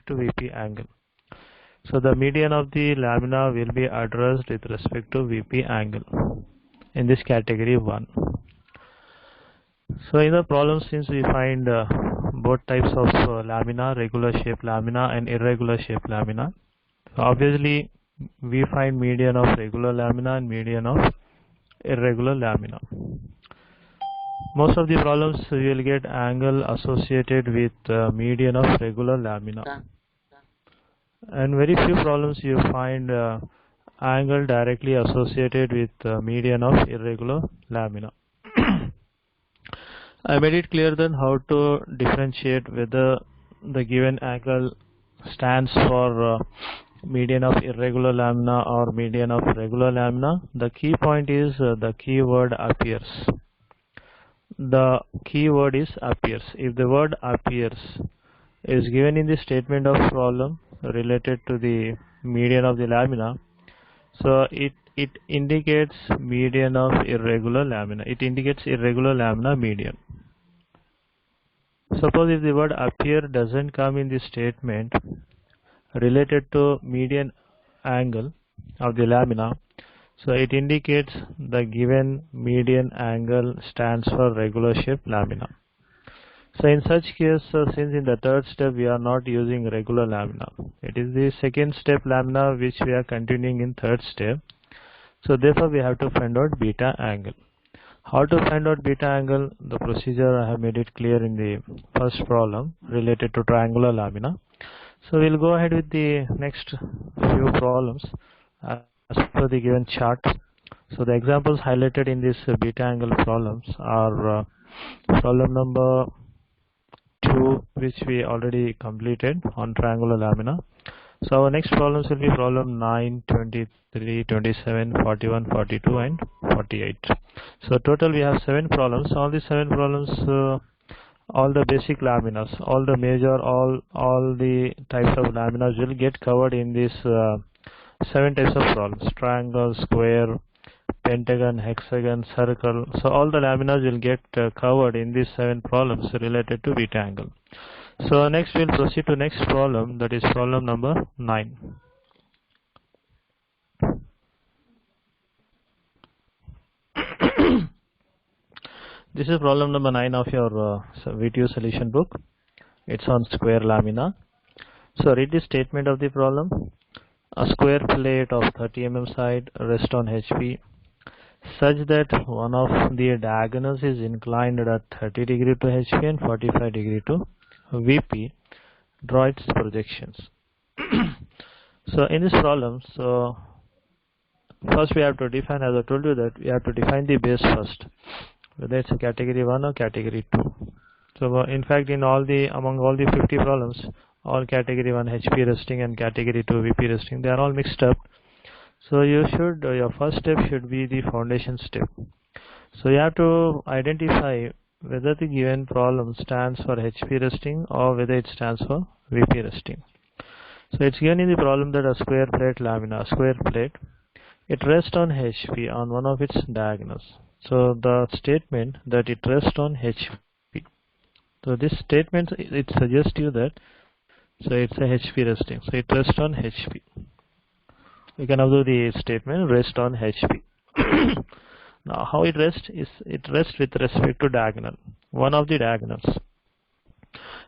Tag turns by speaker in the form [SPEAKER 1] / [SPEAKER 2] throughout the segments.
[SPEAKER 1] to VP angle. So the median of the lamina will be addressed with respect to VP angle in this category 1. So in the problem, since we find both types of lamina, regular shape lamina and irregular shape lamina, so obviously we find median of regular lamina and median of irregular lamina. Most of the problems you will get angle associated with median of regular lamina, and very few problems you find angle directly associated with median of irregular lamina. I made it clear then how to differentiate whether the given angle stands for median of irregular lamina or median of regular lamina. The key point is the keyword appears. The keyword is appears. If the word appears is given in the statement of problem related to the median of the lamina, so it indicates median of irregular lamina. It indicates irregular lamina median. Suppose if the word appear doesn't come in the statement related to median angle of the lamina, so it indicates the given median angle stands for regular shape lamina. So in such case, since in the third step we are not using regular lamina, it is the second step lamina which we are continuing in third step. So therefore we have to find out beta angle. How to find out beta angle? The procedure I have made it clear in the first problem related to triangular lamina. So we'll go ahead with the next few problems as per the given chart. So the examples highlighted in this beta angle problems are problem number 2, which we already completed on triangular lamina. So our next problems will be problem 9, 23, 27, 41, 42 and 48. So total we have 7 problems. All the 7 problems, all the basic laminas, all the major, all the types of laminas will get covered in these 7 types of problems: triangle, square, pentagon, hexagon, circle. So all the laminas will get covered in these 7 problems related to beta angle. So next we'll proceed to next problem, that is problem number 9. This is problem number 9 of your VTU solution book. It's on square lamina. So read the statement of the problem. A square plate of 30 mm side rests on HP such that one of the diagonals is inclined at 30 degree to HP and 45 degree to VP. Draw its projections. So in this problem, so first we have to define, as I told you, that we have to define the base first, whether it's a category 1 or category 2. So in fact, in among all the 50 problems, all category 1 HP resting and category 2 VP resting, they are all mixed up. So your first step should be the foundation step. So you have to identify whether the given problem stands for HP resting or whether it stands for VP resting. So it's given in the problem that a square plate lamina, square plate, it rests on HP on one of its diagonals. So the statement that it rests on HP. So this statement, it suggests you that, so it's a HP resting. So it rests on HP. You can observe the statement rest on HP. Now how it rests is, it rests with respect to diagonal, one of the diagonals.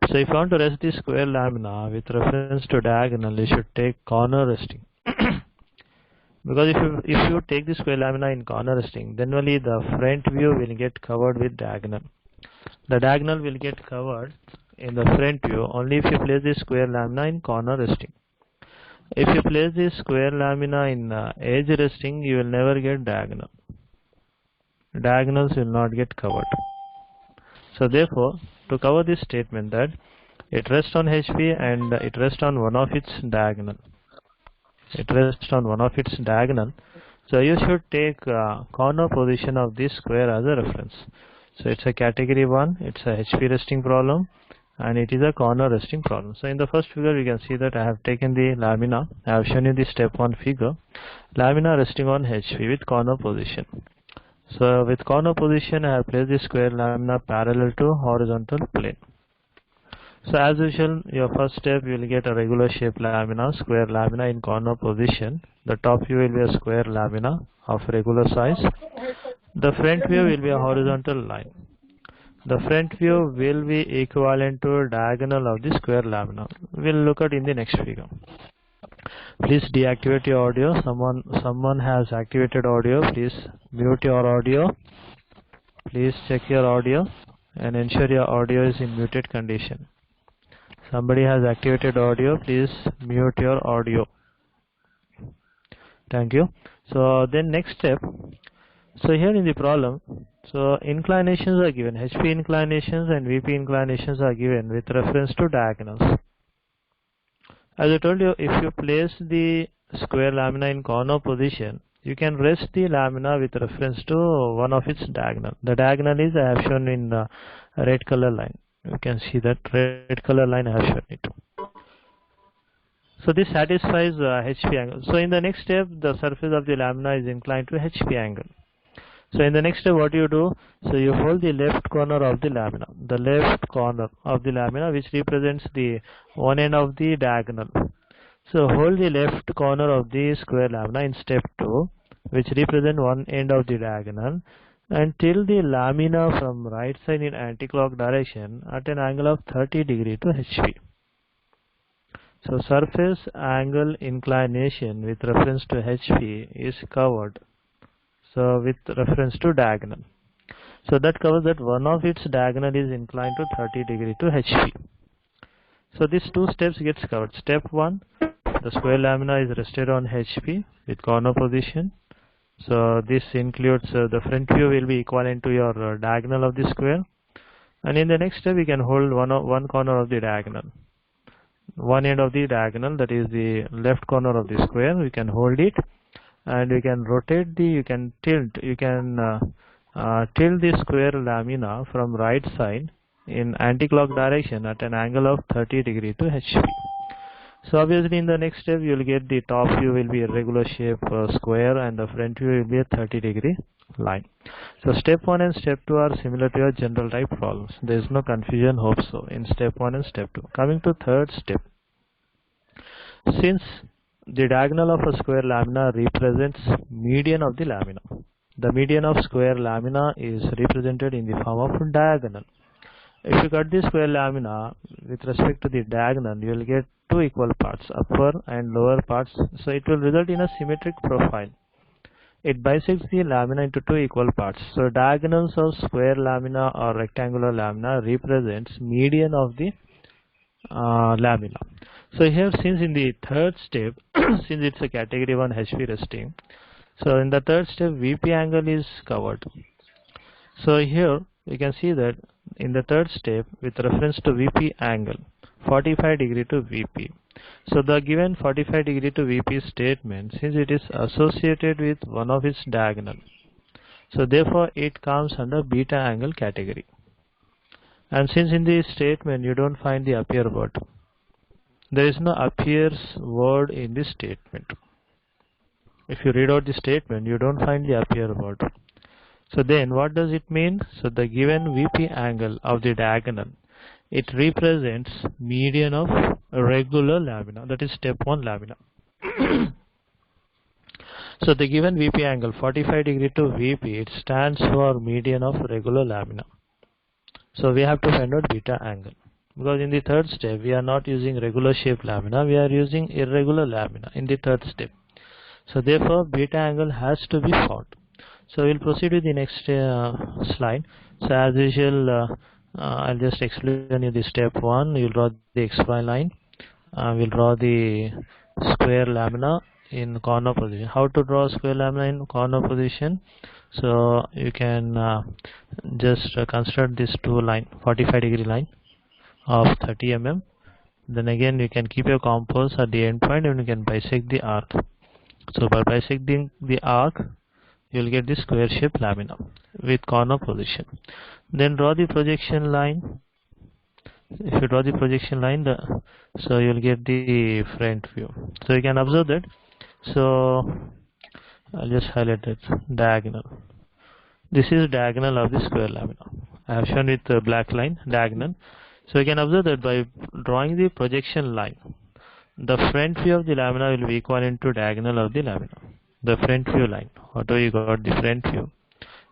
[SPEAKER 1] So if you want to rest the square lamina with reference to diagonal, you should take corner resting. Because if you take the square lamina in corner resting, then only the front view will get covered with diagonal. The diagonal will get covered in the front view only if you place the square lamina in corner resting. If you place the square lamina in edge resting, you will never get diagonal. Diagonals will not get covered. So therefore, to cover this statement that it rests on HP and it rests on one of its diagonal. It rests on one of its diagonal. So you should take corner position of this square as a reference. So it's a category 1, it's a HP resting problem, and it is a corner resting problem. So in the first figure you can see that I have taken the lamina. I have shown you the step 1 figure. Lamina resting on HP with corner position. So with corner position I have placed the square lamina parallel to horizontal plane. So as usual, your first step, you will get a regular shape lamina, square lamina in corner position. The top view will be a square lamina of regular size. The front view will be a horizontal line. The front view will be equivalent to diagonal of the square lamina. We'll look at in the next figure. Please deactivate your audio. Someone has activated audio. Please mute your audio. Please check your audio and ensure your audio is in muted condition. Somebody has activated audio. Please mute your audio. Thank you. So then next step. So here in the problem, so inclinations are given. HP inclinations and VP inclinations are given with reference to diagonals. As I told you, if you place the square lamina in corner position, you can rest the lamina with reference to one of its diagonal. The diagonal is I have shown in red color line. You can see that red color line I have shown it. So this satisfies HP angle. So in the next step, the surface of the lamina is inclined to HP angle. So in the next step, what you do? So you hold the left corner of the lamina. The left corner of the lamina, which represents the one end of the diagonal. So hold the left corner of the square lamina in step 2, which represent one end of the diagonal, and tilt the lamina from right side in anti-clock direction at an angle of 30 degree to HP. So surface angle inclination with reference to HP is covered. So with reference to diagonal. So that covers that one of its diagonal is inclined to 30 degree to HP. So these two steps gets covered. Step 1, the square lamina is rested on HP with corner position. So this includes the front view will be equivalent to your diagonal of the square. And in the next step, we can hold one corner of the diagonal. One end of the diagonal, that is the left corner of the square, we can hold it, and we can rotate you can tilt the square lamina from right side in anti-clock direction at an angle of 30 degree to HP. So obviously in the next step you will get the top view will be a regular shape square, and the front view will be a 30 degree line. So step 1 and step 2 are similar to your general type problems. There is no confusion, hope so, in step 1 and step 2. Coming to third step. Since the diagonal of a square lamina represents median of the lamina, the median of square lamina is represented in the form of diagonal. If you cut the square lamina with respect to the diagonal, you will get two equal parts, upper and lower parts. So it will result in a symmetric profile. It bisects the lamina into two equal parts. So diagonals of square lamina or rectangular lamina represents median of the lamina. So here, since in the third step, since it's a category 1 HP resting, so in the third step VP angle is covered. So here you can see that in the third step with reference to VP angle 45 degree to VP. So the given 45 degree to VP statement, since it is associated with one of its diagonal, so therefore it comes under beta angle category. And since in the statement you don't find the appear word, there is no appears word in this statement. If you read out the statement, you don't find the appear word. So then what does it mean? So the given VP angle of the diagonal, it represents median of a regular lamina, that is step 1 lamina. So the given VP angle 45 degree to VP, it stands for median of regular lamina. So we have to find out beta angle, because in the third step we are not using regular shape lamina, we are using irregular lamina in the third step. So therefore beta angle has to be found. So we'll proceed with the next slide. So as usual, I'll just explain you the step 1. You'll draw the XY line. We'll draw the square lamina in corner position. How to draw square lamina in corner position? So you can just construct this two line, 45 degree line of 30 mm. Then again you can keep your compass at the end point and you can bisect the arc. So by bisecting the arc, you will get the square shape lamina with corner position. Then draw the projection line. If you draw the projection line, so you will get the front view. So you can observe that. So I'll just highlight it, diagonal. This is diagonal of the square lamina. I have shown with the black line, diagonal. So you can observe that by drawing the projection line, the front view of the lamina will be equivalent to diagonal of the lamina. The front view line, whatever you got the front view,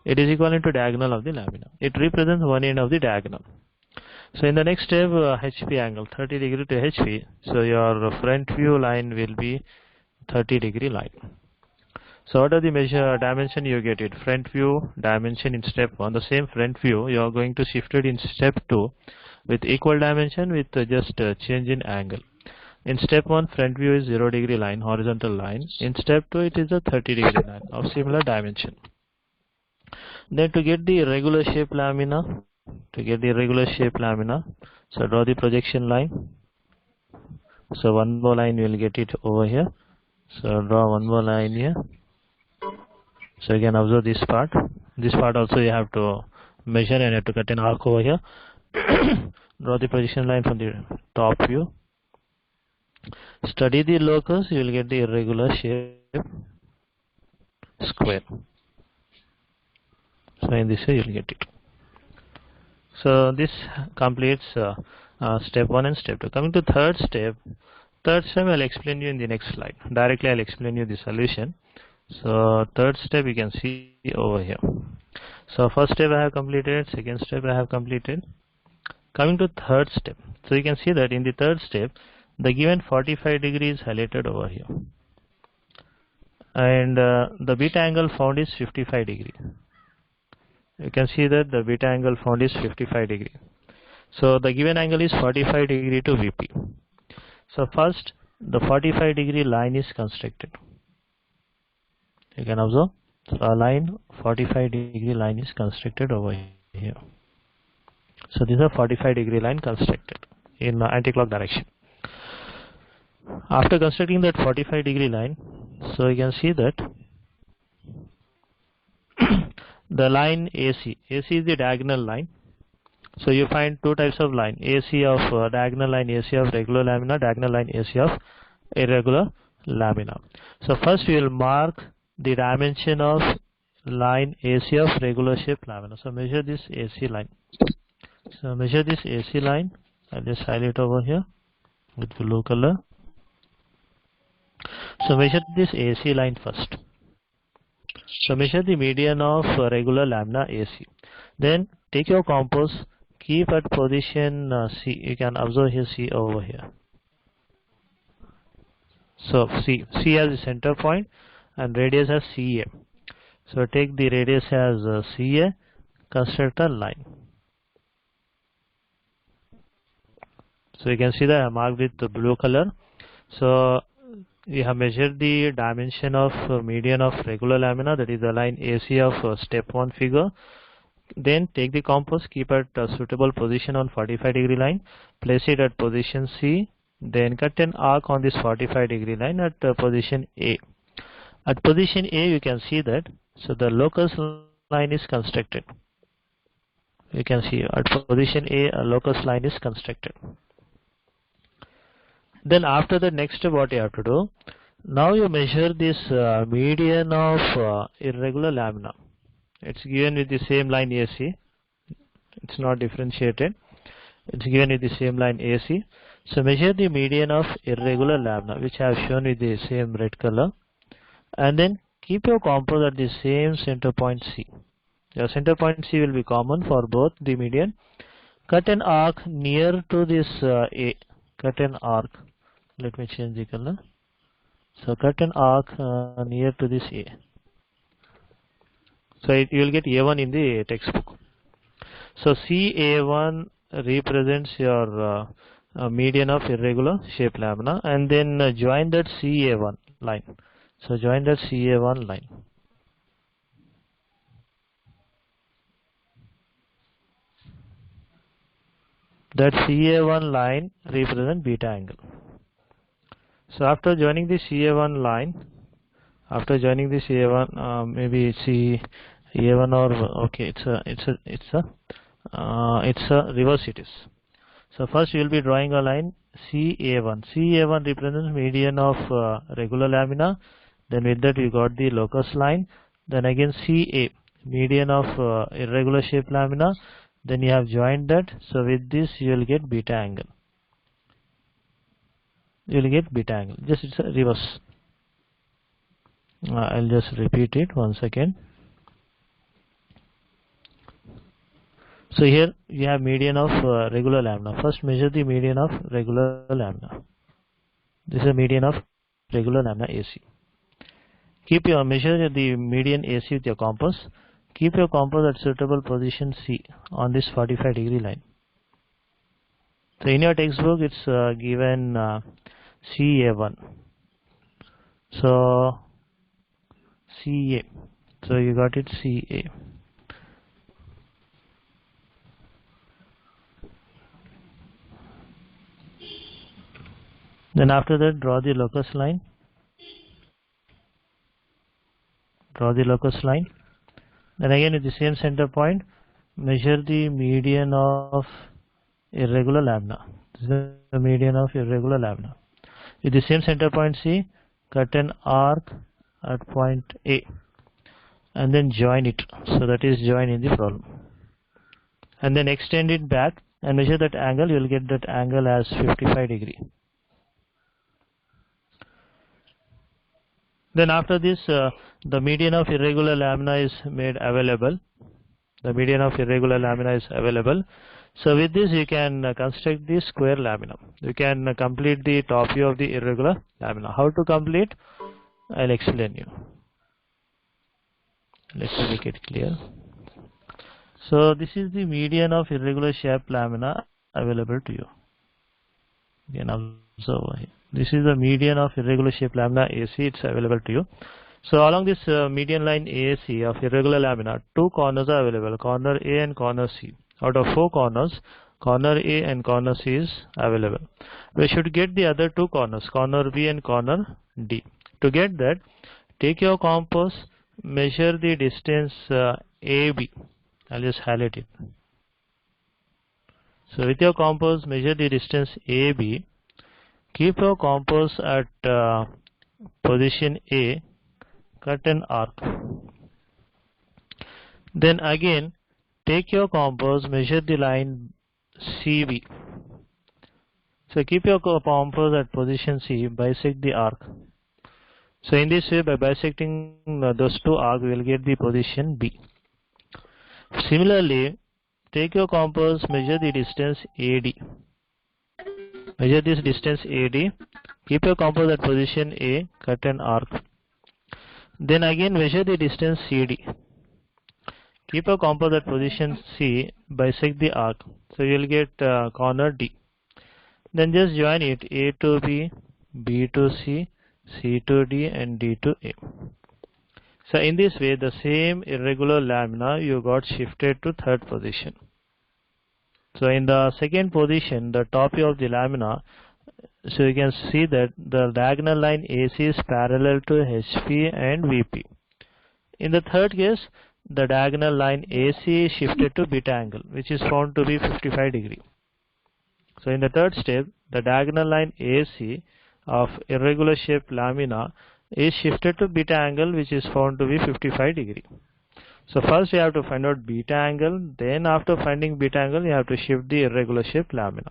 [SPEAKER 1] it is equivalent to diagonal of the lamina. It represents one end of the diagonal. So in the next step, HP angle 30 degree to HP. So your front view line will be 30 degree line. So what are the measure dimension you get it? Front view dimension in step 1. The same front view you are going to shift it in step 2 with equal dimension with just change in angle. In step 1, front view is 0 degree line, horizontal line. In step 2, it is a 30 degree line of similar dimension. Then to get the irregular shape lamina, so draw the projection line. So one more line we will get it over here. So draw one more line here. So you can observe this part. This part also you have to measure and you have to cut an arc over here. Draw the projection line from the top view. Study the locus, you will get the irregular shape square. So in this way you will get it. So this completes step 1 and step 2. Coming to third step I will explain you in the next slide. Directly I will explain you the solution. So third step you can see over here. So first step I have completed, second step I have completed. Coming to third step, so you can see that in the third step the given 45 degree is highlighted over here, and the beta angle found is 55 degree. You can see that the beta angle found is 55 degree. So the given angle is 45 degree to VP. So first the 45 degree line is constructed. You can observe, so a line 45 degree line is constructed over here. So this is a 45 degree line constructed in anti-clock direction. After constructing that 45 degree line, so you can see that the line AC is the diagonal line. So you find two types of line, AC of diagonal line, AC of regular lamina, diagonal line, AC of irregular lamina. So first we will mark the dimension of line AC of regular shape lamina. So measure this AC line. So measure this AC line. I'll just highlight over here with blue color. So measure this AC line first. So measure the median of regular lamina AC. Then take your compass, keep at position C. You can observe here C over here. So C as the center point and radius as CA. So take the radius as CA, construct a line. So you can see that I marked with the blue color. So we have measured the dimension of median of regular lamina, that is the line AC of step 1 figure. Then take the compass, keep at a suitable position on 45 degree line, place it at position C, then cut an arc on this 45 degree line at position A. At position A you can see that, so the locus line is constructed. You can see at position A locus line is constructed. Then after the next step what you have to do, now you measure this median of irregular lamina. It's given with the same line AC. It's not differentiated. It's given with the same line AC. So measure the median of irregular lamina, which I have shown with the same red color, and then keep your compass at the same center point C. Your center point C will be common for both the median. Cut an arc near to this A. Cut an arc. Let me change the color. So cut an arc near to this A. So you will get A1 in the textbook. So CA1 represents your median of irregular shape lamina, and then join that CA1 line. So join that CA1 line. That CA1 line represents beta angle. So after joining the CA1 line, maybe CA1 or okay, it's a reverse it is. So first you will be drawing a line CA1. CA1 represents median of regular lamina. Then with that you got the locus line. Then again CA, median of irregular shape lamina. then you have joined that. So with this you will get beta angle. You will get beta angle. Just it's a reverse. I'll just repeat it once again. So here you have median of regular lambda. First measure the median of regular lambda. This is a median of regular lambda AC. Measure the median AC with your compass. Keep your compass at suitable position C on this 45-degree line. So in your textbook it's given CA1. So CA. So you got it CA. Then after that, draw the locus line. Draw the locus line. Then again with the same center point, measure the median of irregular lambda. This is the median of irregular lambda. With the same center point C, cut an arc at point A and then join it. So that is join in the problem. And then extend it back and measure that angle. You will get that angle as 55 degree. Then after this, the median of irregular lamina is made available. The median of irregular lamina is available. So with this you can construct the square lamina. You can complete the top view of the irregular lamina. How to complete? I'll explain you. Let me make it clear. So this is the median of irregular shape lamina available to you. You can observe here. This is the median of irregular shape lamina AC. It's available to you. So along this median line AC of irregular lamina, two corners are available, corner A and corner C. Out of 4 corners, corner A and corner C is available. We should get the other 2 corners, corner B and corner D. To get that, take your compass, measure the distance AB. I'll just highlight it. So with your compass, measure the distance AB. Keep your compass at position A, cut an arc. Then again, take your compass, measure the line CB. So keep your compass at position C, bisect the arc. So in this way, by bisecting those 2 arcs, we will get the position B. Similarly, take your compass, measure the distance AD. Measure this distance AD, keep your compass at position A, cut an arc. Then again measure the distance CD. Keep your compass at position C, bisect the arc. So you will get corner D. Then just join it A to B, B to C, C to D and D to A. So in this way the same irregular lamina you got shifted to 3rd position. So in the 2nd position, the top view of the lamina, so you can see that the diagonal line AC is parallel to HP and VP. In the 3rd case, the diagonal line AC is shifted to beta angle, which is found to be 55 degree. So in the 3rd step, the diagonal line AC of irregular shaped lamina is shifted to beta angle, which is found to be 55 degree. So first you have to find out beta angle, then after finding beta angle you have to shift the irregular shaped lamina.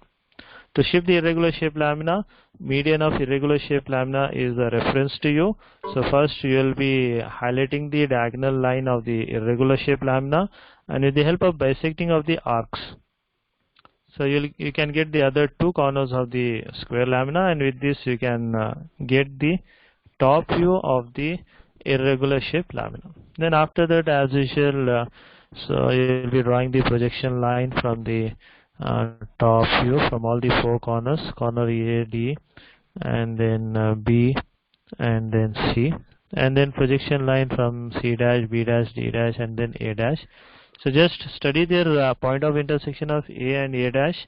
[SPEAKER 1] To shift the irregular shaped lamina, median of irregular shaped lamina is the reference to you. So first you will be highlighting the diagonal line of the irregular shaped lamina, and with the help of bisecting of the arcs, so you can get the other 2 corners of the square lamina, and with this you can get the top view of the irregular shaped lamina. Then after that, as usual, so you will be drawing the projection line from the top view from all the 4 corners, corner A, D, and then B, and then C, and then projection line from C dash, B dash, D dash, and then A dash. So just study their point of intersection of A and A dash.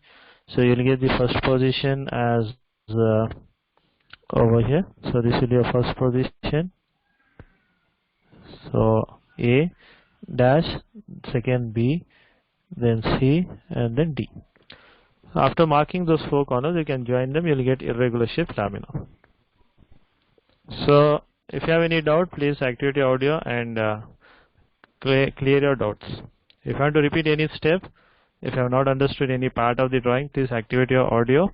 [SPEAKER 1] So you will get the first position as over here. So this will be your first position. So A dash, second B, then C, and then D. After marking those 4 corners, you can join them. You will get irregular shaped lamina. So if you have any doubt, please activate your audio and clear your doubts. If you want to repeat any step, If you have not understood any part of the drawing, please activate your audio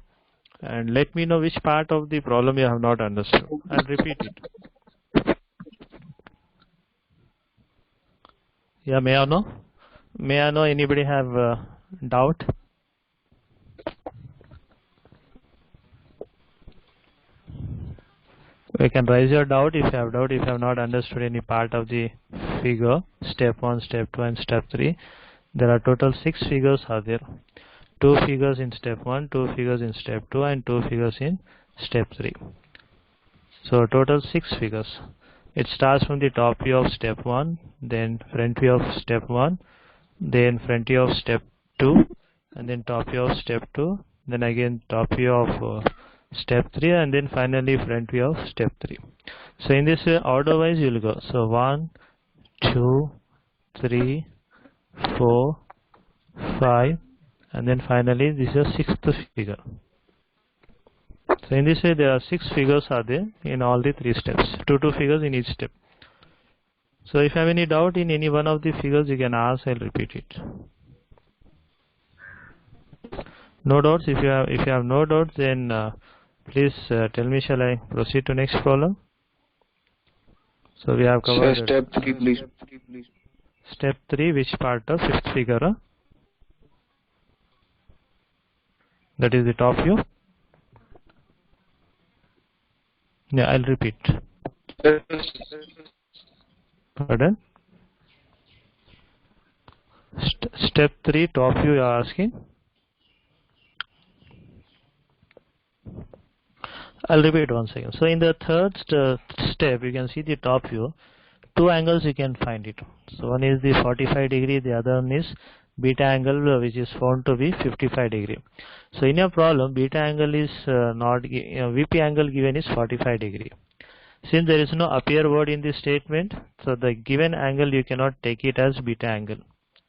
[SPEAKER 1] and let me know which part of the problem you have not understood. I'll repeat it. Yeah, may I know? May I know anybody have doubt? You can raise your doubt if you have doubt, if you have not understood any part of the figure, step 1, step 2 and step 3. There are total 6 figures are there. 2 figures in step 1, 2 figures in step 2 and 2 figures in step 3. So total 6 figures. It starts from the top view of step 1, then front view of step 1, then front view of step 2, and then top view of step 2, then again top view of step 3, and then finally front view of step 3. So in this way, order wise you will go. So 1, 2, 3, 4, 5, and then finally this is a 6th figure. So in this way, there are 6 figures are there in all the 3 steps, 2 figures in each step. So if you have any doubt in any one of the figures, you can ask. I'll repeat it. No doubts. If you have no doubts, then please tell me. Shall I proceed to next problem? So we have covered
[SPEAKER 2] step 3, please.
[SPEAKER 1] Step 3, which part of 5th figure? That is the top view. Yeah, I'll repeat. Pardon? Step 3, top view you are asking. I'll repeat once again. So in the third step, you can see the top view. 2 angles you can find it. So one is the 45 degree, the other one is beta angle, which is found to be 55 degree. So in your problem, beta angle is VP angle given is 45 degree. Since there is no appear word in this statement, so the given angle you cannot take it as beta angle.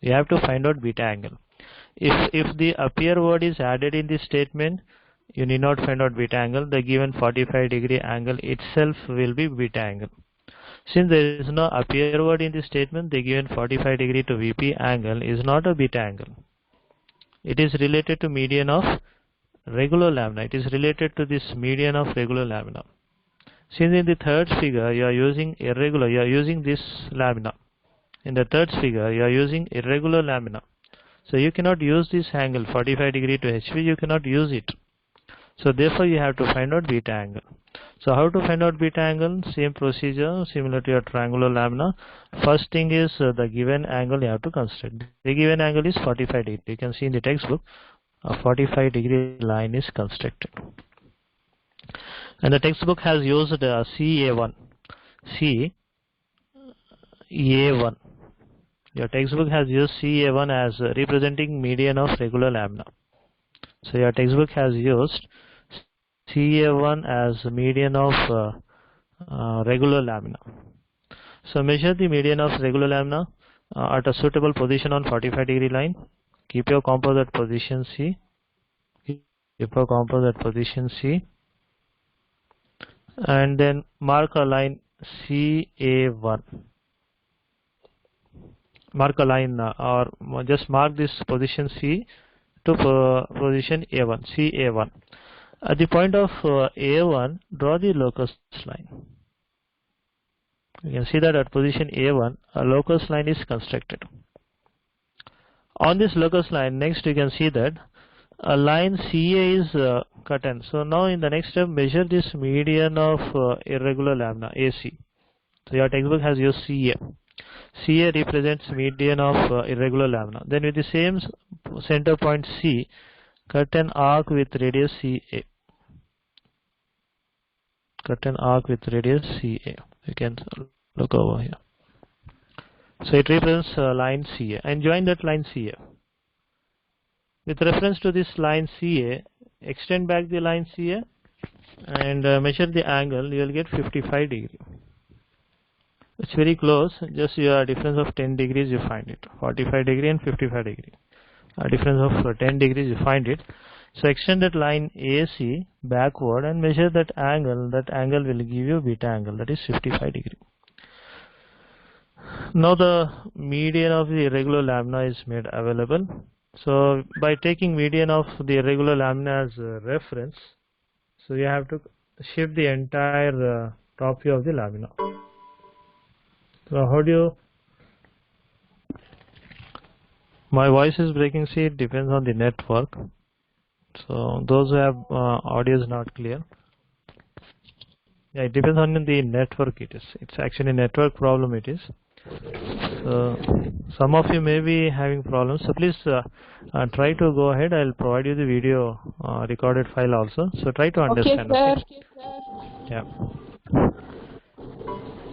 [SPEAKER 1] You have to find out beta angle. If the appear word is added in this statement, you need not find out beta angle. The given 45 degree angle itself will be beta angle. Since there is no appear word in this statement, the given 45 degree to VP angle is not a beta angle. It is related to median of regular lamina. It is related to this median of regular lamina. Since in the third figure you are using irregular, you are using this lamina. In the third figure you are using irregular lamina. So you cannot use this angle 45 degree to HV, you cannot use it. So therefore you have to find out beta angle. So how to find out beta angle? Same procedure, similar to your triangular lamina. First thing is the given angle you have to construct. The given angle is 45 degree. You can see in the textbook a 45 degree line is constructed. And the textbook has used CA1. CA1. Your textbook has used CA1 as representing median of regular lamina. So your textbook has used CA1 as median of regular lamina. So measure the median of regular lamina at a suitable position on 45 degree line. Keep your composite position C. And then mark a line CA1. Mark a line or just mark this position C to position A1, CA1. At the point of A1, draw the locus line. You can see that at position A1, a locus line is constructed. On this locus line, next you can see that a line CA is cut in. So now in the next step, measure this median of irregular lamina, AC. So your textbook has used CA. CA represents median of irregular lamina. Then with the same center point C, cut an arc with radius CA. Cut an arc with radius CA. You can look over here. So it represents line CA, and join that line CA. With reference to this line CA, extend back the line CA and measure the angle. You will get 55 degree. It's very close. Just your difference of 10 degrees you find it. 45 degree and 55 degree. A difference of 10 degrees you find it. So extend that line AC backward and measure that angle. That angle will give you beta angle, that is 55 degree. Now the median of the irregular lamina is made available. So by taking median of the irregular lamina as a reference, so you have to shift the entire top view of the lamina. So how do you, my voice is breaking, see it depends on the network. So those who have audio is not clear. Yeah, it depends on the network it is. It's actually a network problem it is. So some of you may be having problems. So please try to go ahead. I'll provide you the video recorded file also. So try to understand.
[SPEAKER 2] Okay, sir.
[SPEAKER 1] Yeah.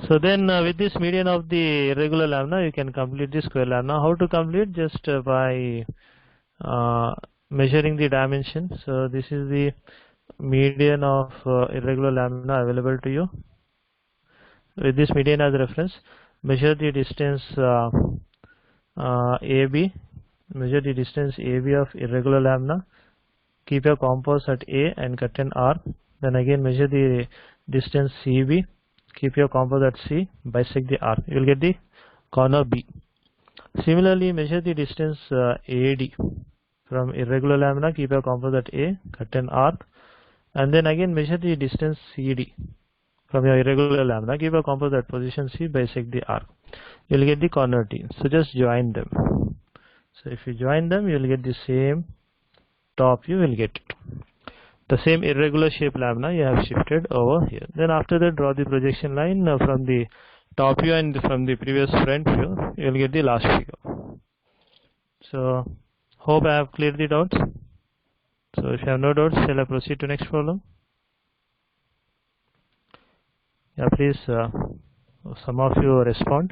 [SPEAKER 1] So then with this median of the irregular lamina, you can complete the square lamina. How to complete? Just by measuring the dimension. So this is the median of irregular lamina available to you. With this median as reference, measure the distance AB. Measure the distance AB of irregular lamina. Keep your compass at A and cut an arc. Then again measure the distance CB. Keep your compass at C. Bisect the arc. You will get the corner B. Similarly, measure the distance AD from irregular lamina. Keep your compass at A. Cut an arc. And then again measure the distance CD from your irregular lamina. Give a compass at position C, bisect the arc. You will get the corner D. So just join them. So if you join them, you will get the same top. You will get it. The same irregular shape lamina you have shifted over here. Then after that, draw the projection line from the top view and from the previous front view. You will get the last figure. So hope I have cleared the doubts. So if you have no doubts, shall I proceed to next problem? Yeah, please, some of you respond.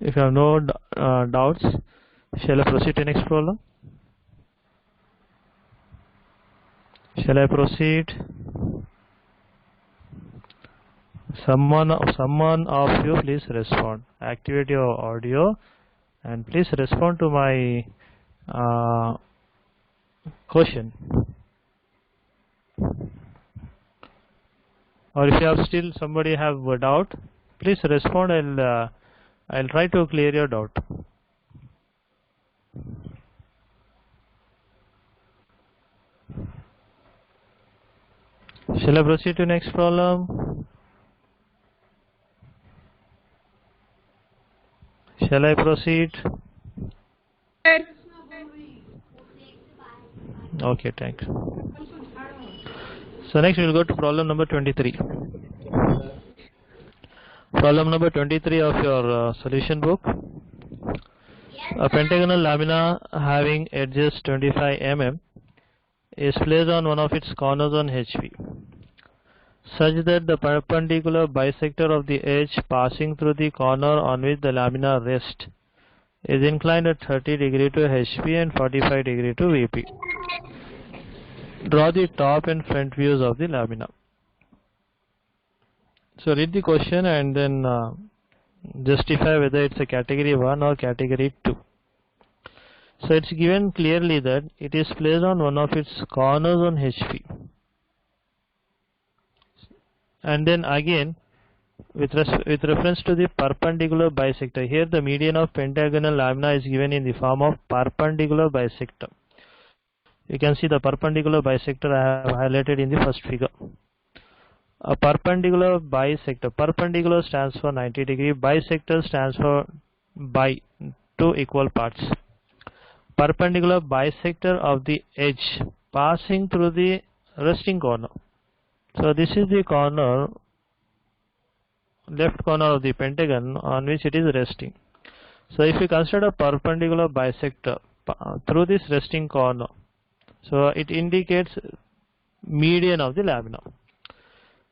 [SPEAKER 1] If you have no doubts, shall I proceed to next problem? Shall I proceed? Someone of you, please respond. Activate your audio and please respond to my question. Or if you have still somebody have a doubt, please respond. I'll try to clear your doubt. Shall I proceed to next problem? Shall I proceed? Okay, thanks. So next we will go to problem number 23. Problem number 23 of your solution book. A pentagonal lamina having edges 25 mm is placed on one of its corners on HP, such that the perpendicular bisector of the edge passing through the corner on which the lamina rests is inclined at 30 degree to HP and 45 degree to VP. Draw the top and front views of the lamina. So read the question and then justify whether it's a category 1 or category 2. So it's given clearly that it is placed on one of its corners on HP. And then again, with reference to the perpendicular bisector, here the median of pentagonal lamina is given in the form of perpendicular bisector. You can see the perpendicular bisector I have highlighted in the first figure. A perpendicular bisector. Perpendicular stands for 90 degree. Bisector stands for by, two equal parts. Perpendicular bisector of the edge passing through the resting corner. So this is the corner, left corner of the pentagon on which it is resting. So if you consider a perpendicular bisector through this resting corner, so it indicates median of the lamina.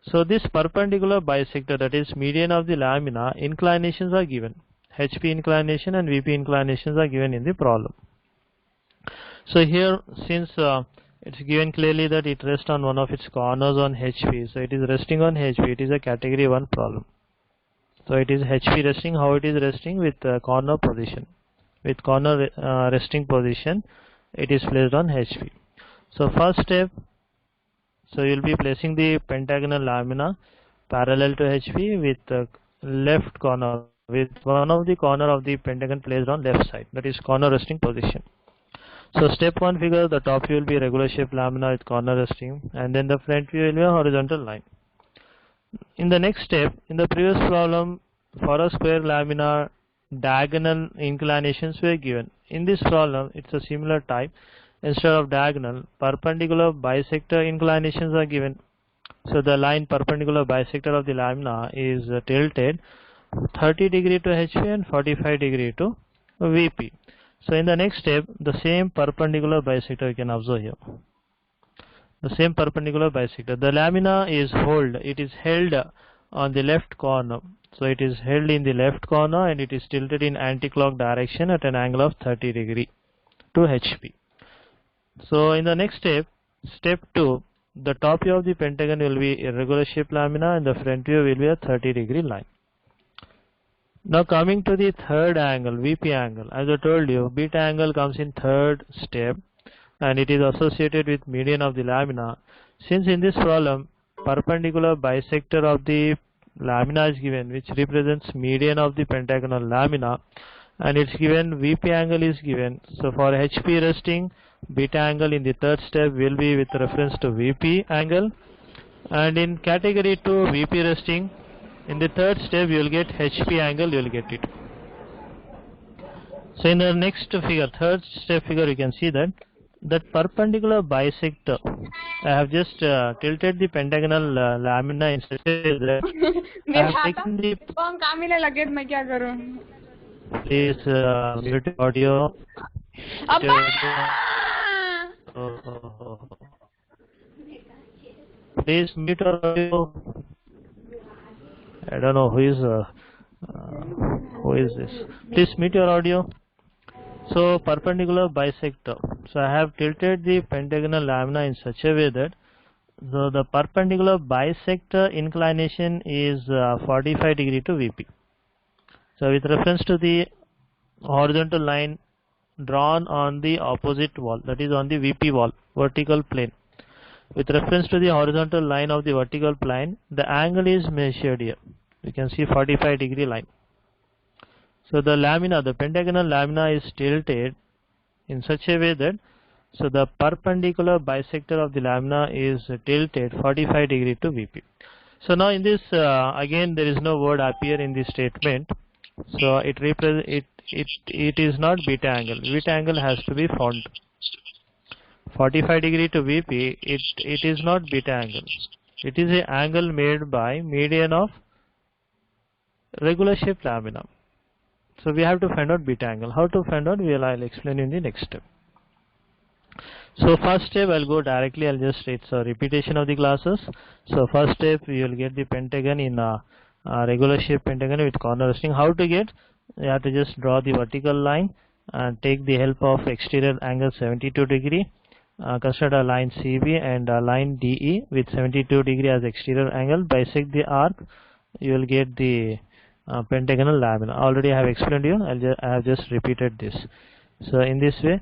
[SPEAKER 1] So this perpendicular bisector, that is median of the lamina, inclinations are given. HP inclination and VP inclinations are given in the problem. So here, since it's given clearly that it rests on one of its corners on HP, so it is resting on HP, it is a category 1 problem. So it is HP resting. How it is resting? With corner position. With corner resting position, it is placed on HP. So first step, so you will be placing the pentagonal lamina parallel to HP with the left corner with one of the corner of the pentagon placed on left side, that is corner resting position. So step 1 figure, the top view will be regular shaped lamina with corner resting, and then the front view will be a horizontal line. In the next step, in the previous problem, for a square lamina, diagonal inclinations were given. In this problem, it's a similar type. Instead of diagonal, perpendicular bisector inclinations are given. So the line perpendicular bisector of the lamina is tilted 30 degree to HP and 45 degree to VP. So in the next step, the same perpendicular bisector you can observe here. The same perpendicular bisector. The lamina is held on the left corner. So it is held in the left corner and it is tilted in anti-clock direction at an angle of 30 degree to HP. So in the next step, step 2, the top view of the pentagon will be irregular shaped lamina and the front view will be a 30 degree line. Now coming to the third angle, VP angle, as I told you, beta angle comes in third step and it is associated with median of the lamina. Since in this problem, perpendicular bisector of the lamina is given, which represents median of the pentagonal lamina, and it's given VP angle is given. So for HP resting, beta angle in the third step will be with reference to VP angle, and in category 2 VP resting, in the third step you will get HP angle, you will get it. So in the next figure, third step figure, you can see that perpendicular bisector, I have just tilted the pentagonal lamina in such a way that I have taken the... Please mute audio. Please mute audio. I don't know who is this. Please mute your audio. So perpendicular bisector. So I have tilted the pentagonal lamina in such a way that the perpendicular bisector inclination is 45 degree to VP. So with reference to the horizontal line drawn on the opposite wall, that is on the VP wall, vertical plane. With reference to the horizontal line of the vertical plane, the angle is measured here. You can see 45 degree line. So the lamina, the pentagonal lamina is tilted in such a way that the perpendicular bisector of the lamina is tilted 45 degree to VP. So now in this again there is no word appear in this statement. So it is not beta angle. Beta angle has to be found. 45 degree to VP, it is not beta angle. It is an angle made by median of regular shaped lamina. So we have to find out beta angle. How to find out? I'll explain in the next step. So first step, I'll go directly. It's a repetition of the classes. So first step, you will get the pentagon in a regular shaped pentagon with corner resting. How to get? You have to just draw the vertical line and take the help of exterior angle 72 degree. Consider a line CB and a line DE with 72 degree as exterior angle. Bisect the arc. You will get the pentagonal lamina. Already I have explained you. I have just repeated this. So in this way,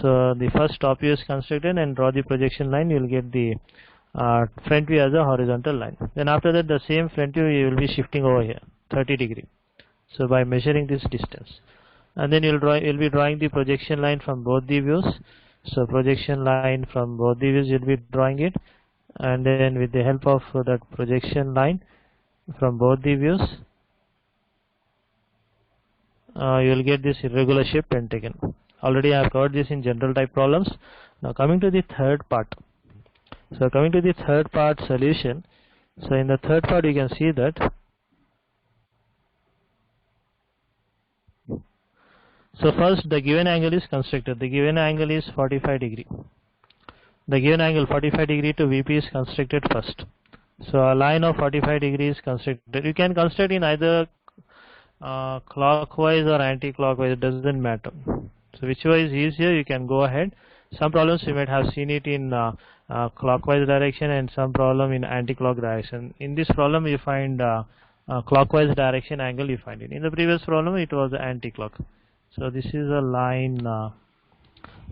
[SPEAKER 1] so the first top view is constructed and draw the projection line. You will get the front view as a horizontal line. Then after that, the same front view you will be shifting over here 30 degree. So by measuring this distance, and then you'll be drawing the projection line from both the views. So projection line from both the views, you'll be drawing it, and then with the help of that projection line from both the views, you will get this irregular shaped pentagon. Already I have covered this in general type problems. Now coming to the third part. So coming to the third part solution. So in the third part you can see that. So first the given angle is constructed. The given angle is 45 degree. The given angle 45 degree to VP is constructed first. So a line of 45 degrees is constructed. You can construct in either clockwise or anti-clockwise, it doesn't matter. So whichever is easier, you can go ahead. Some problems you might have seen it in clockwise direction and some problem in anti-clock direction. In this problem you find clockwise direction angle you find it. In the previous problem it was anti-clock. So this is a line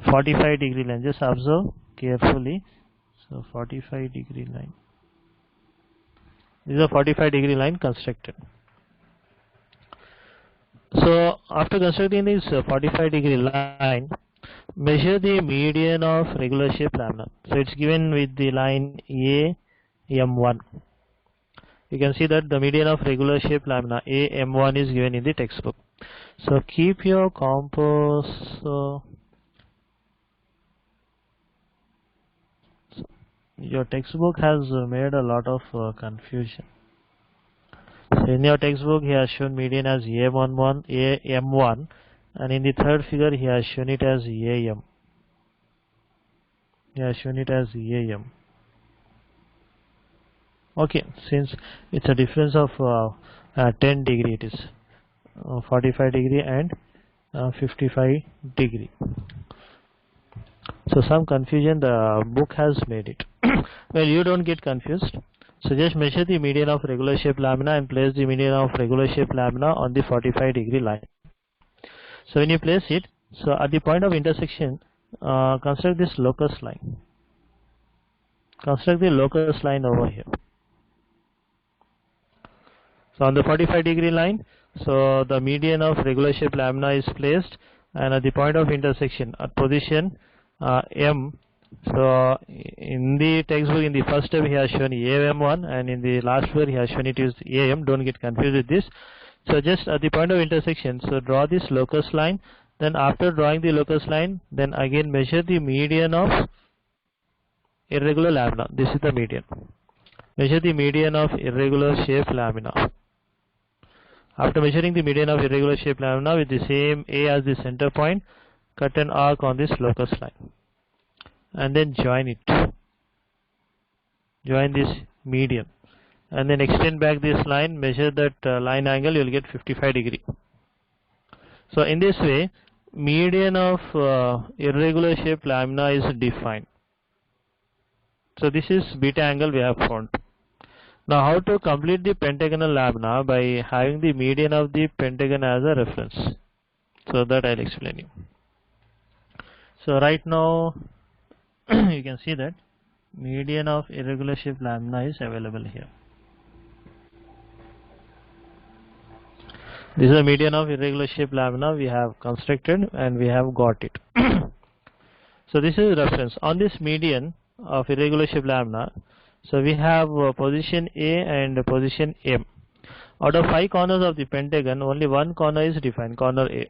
[SPEAKER 1] 45 degree line. Just observe carefully. So 45 degree line. This is a 45 degree line constructed. So after constructing this 45-degree line, measure the median of regular shape lamina. So it's given with the line AM1. You can see that the median of regular shape lamina AM1 is given in the textbook. So keep your compass. Your textbook has made a lot of confusion. So in your textbook he has shown median as AM1, and in the third figure he has shown it as AM. He has shown it as AM. Okay, since it's a difference of 10 degree, it is 45 degree and 55 degree. So some confusion the book has made it. Well, you don't get confused. So just measure the median of regular shape lamina and place the median of regular shape lamina on the 45-degree line. So when you place it, so at the point of intersection, construct this locus line. Construct the locus line over here. So on the 45-degree line, so the median of regular shape lamina is placed, and at the point of intersection at position M. So in the textbook, in the first step he has shown AM1, and in the last figure he has shown it is AM. Don't get confused with this. So just at the point of intersection, so draw this locus line. Then after drawing the locus line, then again measure the median of irregular lamina. This is the median. Measure the median of irregular shape lamina. After measuring the median of irregular shape lamina with the same A as the center point, cut an arc on this locus line and then join it. Join this median and then extend back this line, measure that line angle, you will get 55 degree. So in this way, median of irregular shape lamina is defined. So this is beta angle we have found. Now how to complete the pentagonal lamina by having the median of the pentagon as a reference. So that I'll explain you. So right now you can see that median of irregular shape lamina is available here. This is the median of irregular shape lamina we have constructed and we have got it. So this is reference. On this median of irregular shape lamina, so we have position A and position M. Out of 5 corners of the pentagon, only one corner is defined, corner A.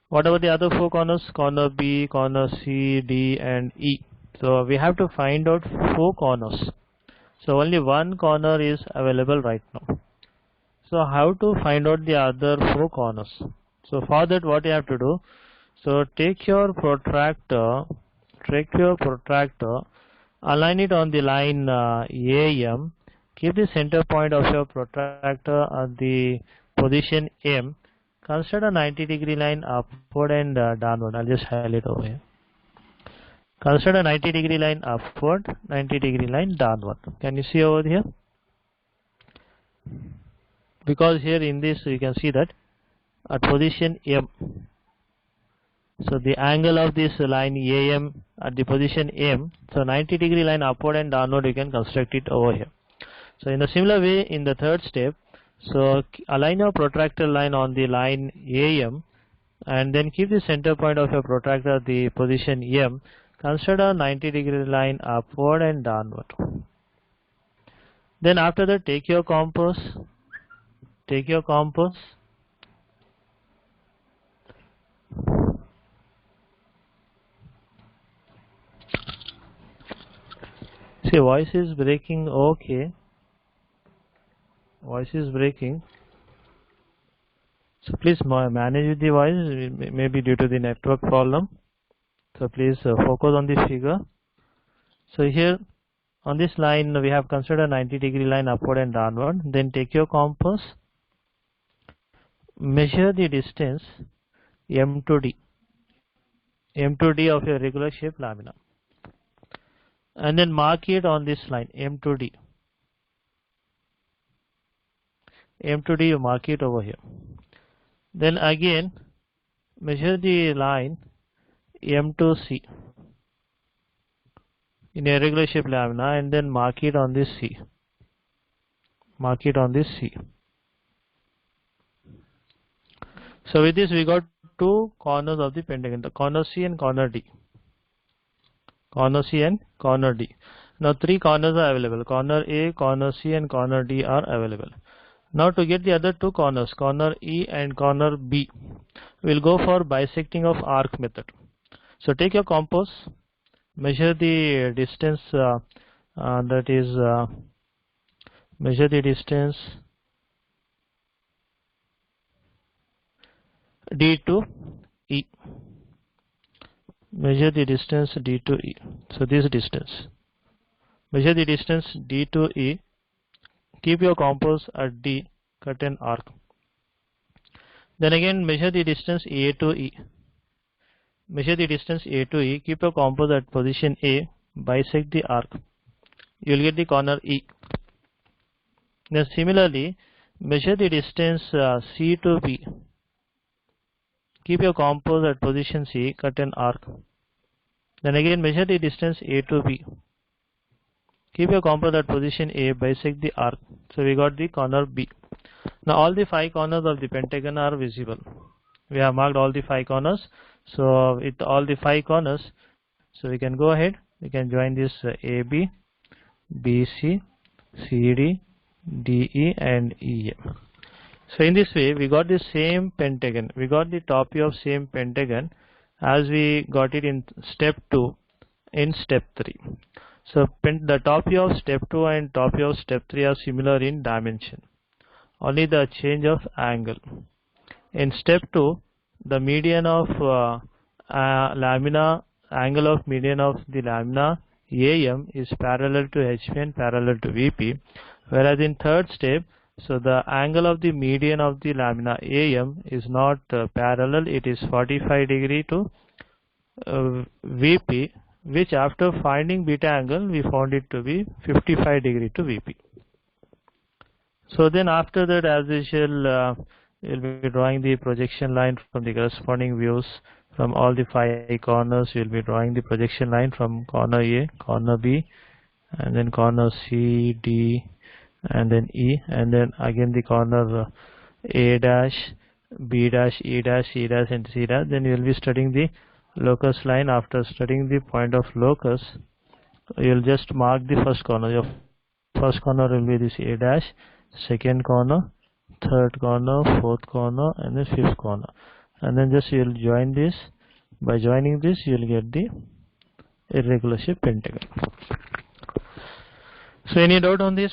[SPEAKER 1] What about the other 4 corners? Corner B, corner C, D and E. So we have to find out 4 corners. So only one corner is available right now. So how to find out the other 4 corners? So for that what you have to do? So take your protractor, align it on the line AM, keep the center point of your protractor at the position M, consider a 90-degree line upward and downward. I'll just highlight over here. Consider a 90-degree line upward, 90-degree line downward. Can you see over here? Because here in this you can see that at position M, so the angle of this line AM at the position M, so 90-degree line upward and downward you can construct it over here. So in a similar way, in the third step, so align your protractor line on the line AM and then keep the center point of your protractor at the position M. Consider a 90-degree line upward and downward. Then after that, take your compass. See, voice is breaking. Okay, voice is breaking. So please manage with the voice, maybe due to the network problem. So please focus on this figure. So here on this line we have considered a 90-degree line upward and downward. Then take your compass, measure the distance M to D of your regular shape lamina, and then mark it on this line M to D. You mark it over here. Then again measure the line M to C in a regular shape lamina and then mark it on this C. So with this we got two corners of the pentagon, the corner C and corner D. Corner C and corner D. Now three corners are available. Corner A, corner C and corner D are available. Now to get the other two corners, corner E and corner B, we'll go for bisecting of arc method. So take your compass, measure the distance measure the distance D to E. Measure the distance D to E. So this distance. Measure the distance D to E. Keep your compass at D, cut an arc. Then again measure the distance A to E. Measure the distance A to E. Keep your compass at position A, bisect the arc. You will get the corner E. Then similarly, measure the distance C to B. Keep your compass at position C, cut an arc. Then again measure the distance A to B. Keep your compass at position A, bisect the arc. So we got the corner B. Now all the 5 corners of the pentagon are visible. We have marked all the 5 corners. So with all the 5 corners, so we can go ahead. We can join this AB, BC, CD, DE and EM. So in this way we got the same pentagon. We got the top view of same pentagon as we got it in step 2 in step 3. So the top view of step 2 and top view of step 3 are similar in dimension. Only the change of angle. In step 2, the median of lamina, angle of median of the lamina AM is parallel to HP and parallel to VP, whereas in third step, so the angle of the median of the lamina AM is not parallel, it is 45 degree to VP, which after finding beta angle we found it to be 55 degree to VP. So then after that, as usual, we'll be drawing the projection line from the corresponding views from all the 5 corners. We'll be drawing the projection line from corner A, corner B, and then corner C, D, and then E, and then again the corner A dash, B dash, E dash, C dash, and C dash. Then you'll be studying the locus line. After studying the point of locus, you'll just mark the first corner. Your first corner will be this A dash, second corner, third corner, fourth corner, and then fifth corner, and then just you'll join this. By joining this, you'll get the irregular shape pentagon. So any doubt on this?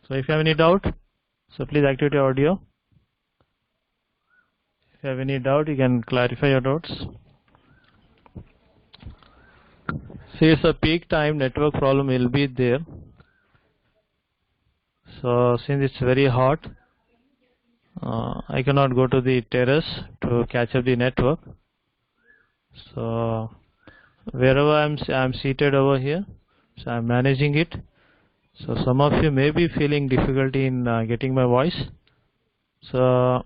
[SPEAKER 1] So if you have any doubt, so please activate your audio. If you have any doubt, you can clarify your doubts. See, it's a peak time network problem will be there. So since it's very hot, I cannot go to the terrace to catch up the network. So wherever I'm seated over here, so I'm managing it. So some of you may be feeling difficulty in getting my voice. So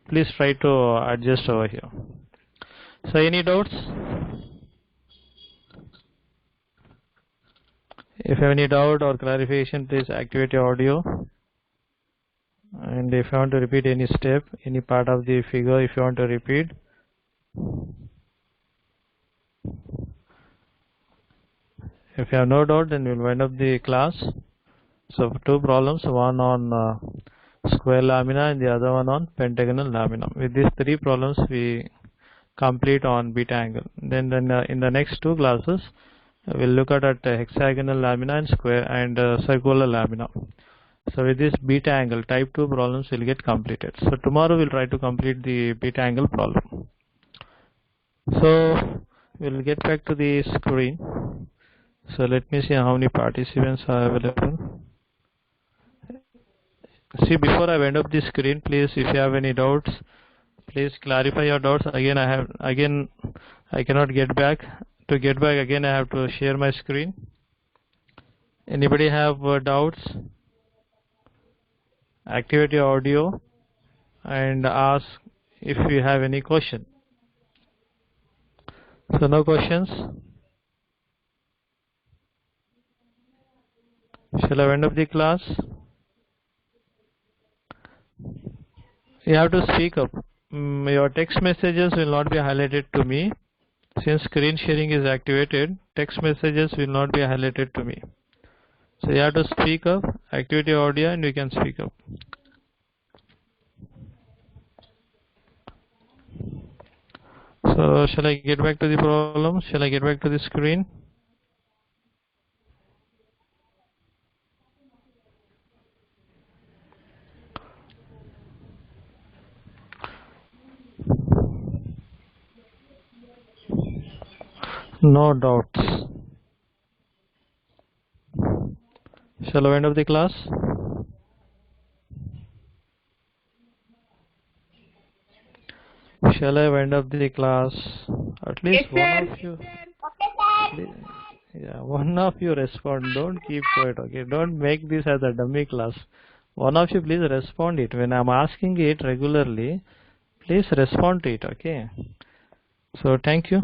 [SPEAKER 1] please try to adjust over here. So any doubts? If you have any doubt or clarification, please activate your audio. And if you want to repeat any step, any part of the figure, if you want to repeat, if you have no doubt, then we'll wind up the class. So 2 problems, one on square lamina and the other one on pentagonal lamina. With these 3 problems we complete on beta angle. Then in the next 2 classes we'll look at hexagonal lamina and square and circular lamina. So with this beta angle type 2 problems will get completed. So tomorrow we'll try to complete the beta angle problem. So we'll get back to the screen. So let me see how many participants are available. See, before I wind up the screen, please, if you have any doubts, please clarify your doubts. Again, I cannot get back. To get back again, I have to share my screen. Anybody have doubts? Activate your audio and ask if you have any question. So no questions. Shall I wind up the class? You have to speak up. Your text messages will not be highlighted to me. Since screen sharing is activated, text messages will not be highlighted to me. So you have to speak up, activate your audio, and you can speak up. So shall I get back to the problem? Shall I get back to the screen? No doubts. Shall I wind up the class? Shall I wind up the class? At least
[SPEAKER 2] Yes,
[SPEAKER 1] one
[SPEAKER 2] sir.
[SPEAKER 1] of you. Yeah, one of you respond. Don't keep quiet, okay? Don't make this as a dummy class. One of you please respond it. When I'm asking it regularly, please respond to it, okay? So thank you.